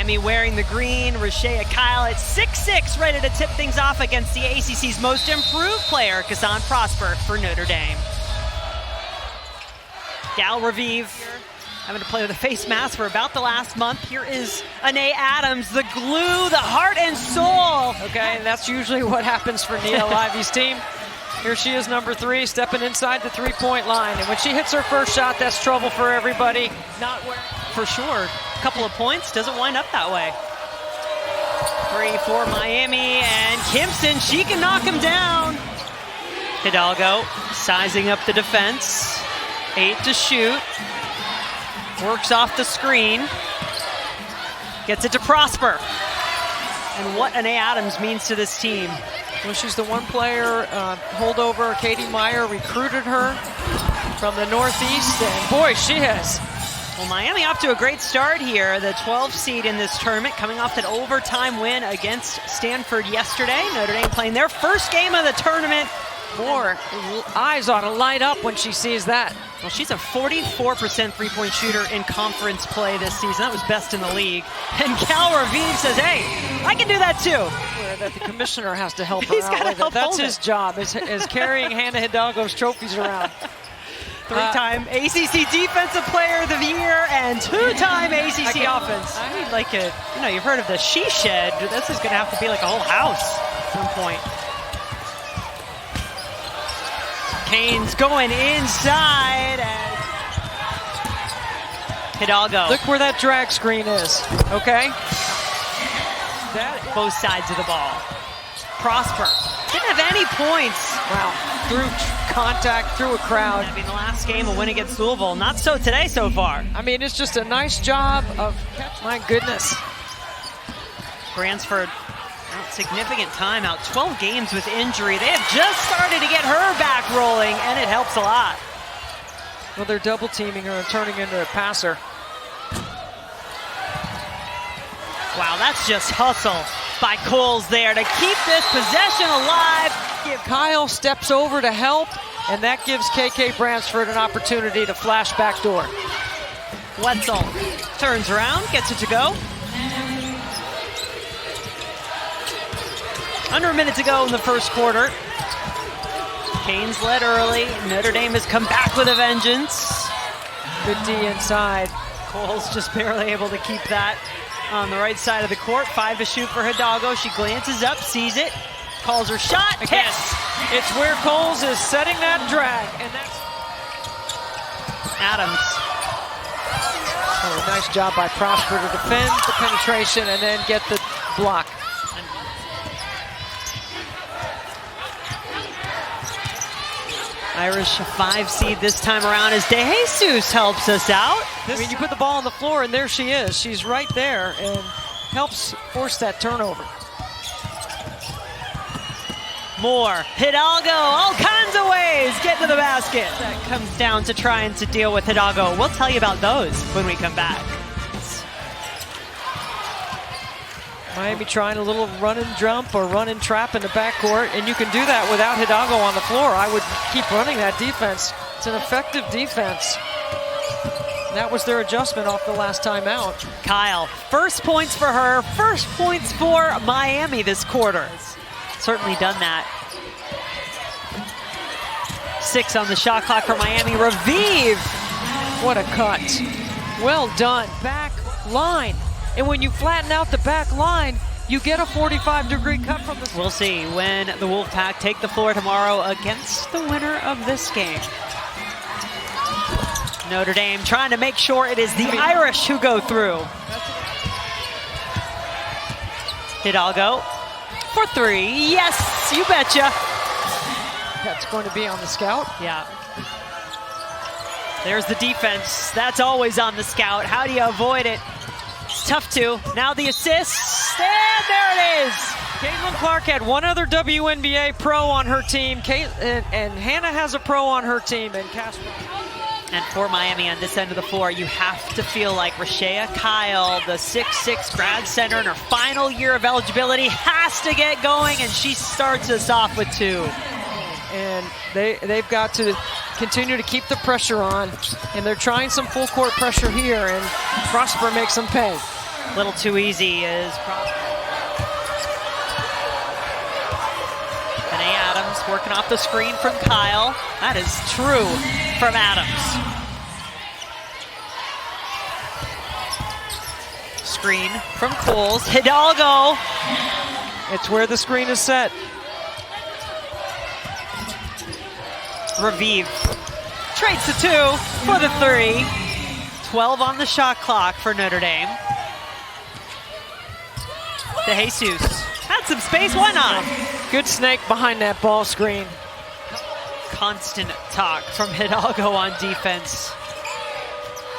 Miami wearing the green. Rashea Kyle at 6'6", ready to tip things off against the ACC's most improved player, Cassandre Prosper for Notre Dame. Gal Raviv having to play with a face mask for about the last month. Here is Ahnay Adams, the glue, the heart and soul. Okay, and that's usually what happens for Niele Ivey's team. Here she is, number 3, stepping inside the three-point line. And when she hits her first shot, that's trouble for everybody. Not where, for sure. A couple of points, doesn't wind up that way. 3 for Miami, and Kimpson, she can knock him down. Hidalgo sizing up the defense. 8 to shoot. Works off the screen. Gets it to Prosper. And what Ahnay Adams means to this team. Well, she's the one player, holdover, Katie Meyer recruited her from the Northeast, and boy, she has. Well, Miami off to a great start here, the 12th seed in this tournament, coming off that overtime win against Stanford yesterday. Notre Dame playing their first game of the tournament. More eyes ought to light up when she sees that. Well, she's a 44% three-point shooter in conference play this season. That was best in the league. And Cal Raviv says, hey, I can do that too. That the commissioner has to help her He's out gotta with help it. That's hold his it. job, is carrying Hannah Hidalgo's trophies around. 3-time ACC Defensive Player of the Year and 2-time ACC Offense. I need like a, you know, you've heard of the she shed. This is going to have to be like a whole house at some point. Kane's going inside, and Hidalgo. Look where that drag screen is, okay? Both sides of the ball. Prosper didn't have any points. Wow, through contact, through a crowd. I mean, the last game, a win against Louisville. Not so today so far. I mean, it's just a nice job of, my goodness. Bransford, out significant time out, 12 games with injury. They have just started to get her back rolling, and it helps a lot. Well, they're double teaming her and turning into a passer. Wow, that's just hustle by Coles there to keep this possession alive. Kyle steps over to help, and that gives KK Bransford an opportunity to flash backdoor. Wetzel turns around, gets it to go. Under a minute to go in the first quarter. Canes led early. Notre Dame has come back with a vengeance. Good D inside. Coles just barely able to keep that on the right side of the court. 5 to shoot for Hidalgo. She glances up, sees it, calls her shot. Again, hits. it's where Coles is setting that drag, and that's Adams. Oh, nice job by Prosper to defend the penetration and then get the block. Irish a 5 seed this time around as De Jesus helps us out. I mean, you put the ball on the floor and there she is. She's right there and helps force that turnover. More. Hidalgo, all kinds of ways, get to the basket. That comes down to trying to deal with Hidalgo. We'll tell you about those when we come back. Miami trying a little run and jump or run and trap in the backcourt, and you can do that without Hidalgo on the floor. I would keep running that defense. It's an effective defense. That was their adjustment off the last time out. Kyle, first points for her, first points for Miami this quarter. Certainly done that. 6 on the shot clock for Miami. Raviv. What a cut. Well done. Back line. And when you flatten out the back line, you get a 45-degree cut from the... We'll see when the Wolfpack take the floor tomorrow against the winner of this game. Notre Dame trying to make sure it is the Irish who go through. Hidalgo for 3. Yes, you betcha. That's going to be on the scout. Yeah. There's the defense. That's always on the scout. How do you avoid it? It's tough to. Now the assist. And there it is. Caitlin Clark had one other WNBA pro on her team. And Hannah has a pro on her team. And Casper. And for Miami on this end of the floor, you have to feel like Rashea Kyle, the 6'6" grad center in her final year of eligibility, has to get going, and she starts us off with 2. And they've got to continue to keep the pressure on, and they're trying some full court pressure here, and Prosper makes them pay. A little too easy is Prosper. Ahnay Adams working off the screen from Kyle. That is true from Adams. Screen from Coles. Hidalgo. It's where the screen is set. Raviv trades the 2 for the 3. 12 on the shot clock for Notre Dame. De Jesus had some space, why not? Good snake behind that ball screen. Constant talk from Hidalgo on defense.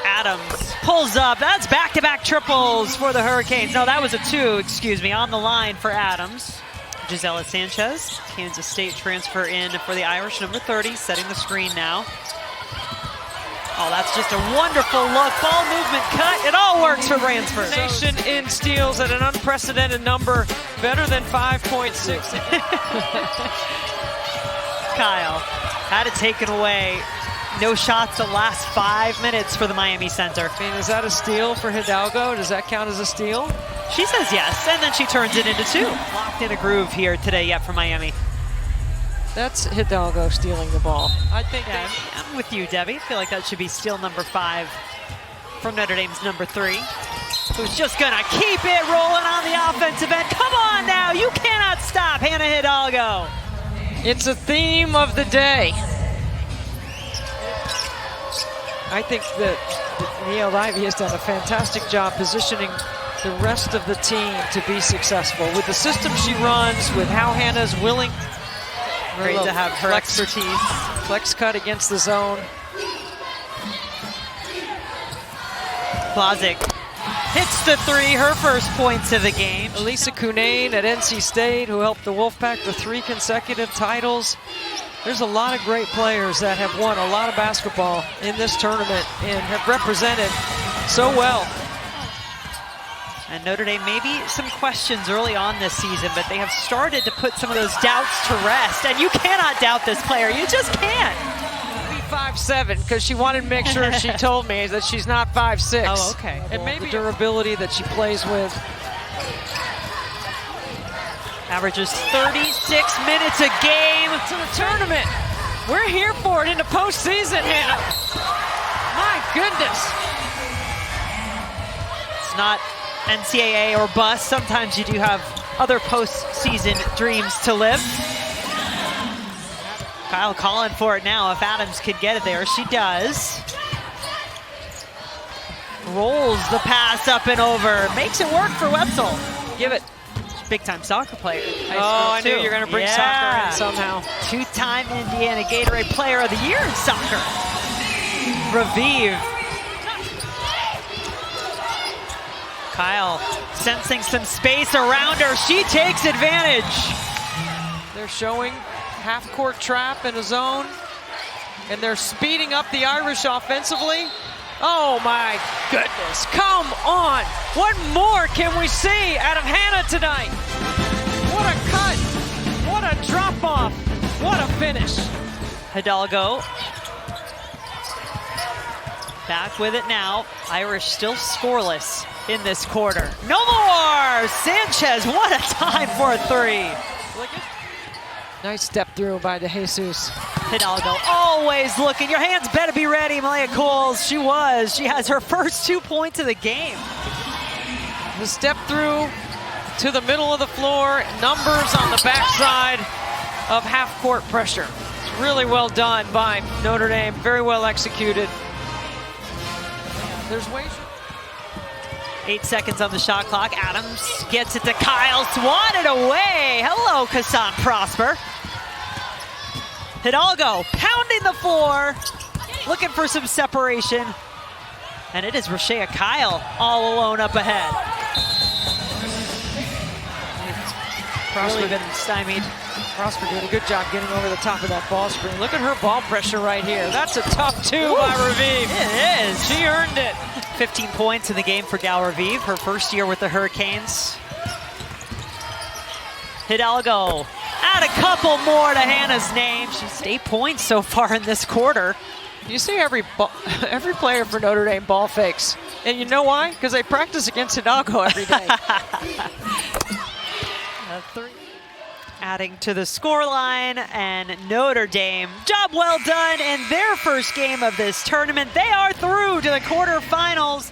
Adams pulls up. That's back-to-back triples for the Hurricanes. No, that was a 2, excuse me, on the line for Adams. Gisela Sanchez, Kansas State transfer in for the Irish, number 30, setting the screen now. Oh, that's just a wonderful look. Ball movement cut. It all works for Bransford. Nation in steals at an unprecedented number, better than 5.6. Kyle had it taken away. No shots the last 5 minutes for the Miami center. I mean, is that a steal for Hidalgo? Does that count as a steal? She says yes, and then she turns it into 2. Locked in a groove here today yet for Miami. That's Hidalgo stealing the ball. I think I'm with you, Debbie. I feel like that should be steal number 5 from Notre Dame's number 3. Who's just gonna keep it rolling on the offensive end. Come on now, you cannot stop Hannah Hidalgo. it's a theme of the day. I think that Niele Ivey has done a fantastic job positioning the rest of the team to be successful. With the system she runs, with how Hannah's willing. Great to have her expertise. Flex cut against the zone. Plazic hits the 3, her first points of the game. Elisa Cunane at NC State, who helped the Wolfpack to 3 consecutive titles. There's a lot of great players that have won a lot of basketball in this tournament and have represented so well. And Notre Dame, maybe some questions early on this season, but they have started to put some of those doubts to rest. And you cannot doubt this player. You just can't. 5'7", because she wanted to make sure she told me that she's not 5'6". Oh, okay. And maybe the durability that she plays with. Averages 36 minutes a game. To the tournament. We're here for it in the postseason, Hannah. My goodness. It's not NCAA or bust. Sometimes you do have other postseason dreams to live. Kyle calling for it now. If Adams could get it there, she does. Rolls the pass up and over. Makes it work for Wetzel. Give it. Big-time soccer player. I knew you were going to bring soccer in somehow. 2-time Indiana Gatorade Player of the Year in soccer. Raviv. Kyle sensing some space around her. She takes advantage. They're showing half-court trap in a zone, and they're speeding up the Irish offensively. Oh my goodness, come on. What more can we see out of Hannah tonight? What a cut, what a drop off, what a finish. Hidalgo back with it now. Irish still scoreless in this quarter. No more! Sanchez, what a time for a 3. Nice step through by De Jesus. Hidalgo always looking. Your hands better be ready, Malaya Coles. She was. She has her first 2 points of the game. The step through to the middle of the floor. Numbers on the backside of half-court pressure. It's really well done by Notre Dame. Very well executed. There's ways. 8 seconds on the shot clock. Adams gets it to Kyle. Swatted away. Hello, Cassandre Prosper. Hidalgo pounding the floor, looking for some separation. And it is Rashea Kyle all alone up ahead. Really been stymied. Prosper doing a good job getting over the top of that ball screen. Look at her ball pressure right here. That's a tough 2 by Raviv. It is. She earned it. 15 points in the game for Gal Raviv, her first year with the Hurricanes. Hidalgo, add a couple more to Hannah's name. She's 8 points so far in this quarter. You see every player for Notre Dame ball fakes. And you know why? Because they practice against Hidalgo every day. Adding to the scoreline, and Notre Dame, job well done in their first game of this tournament. They are through to the quarterfinals.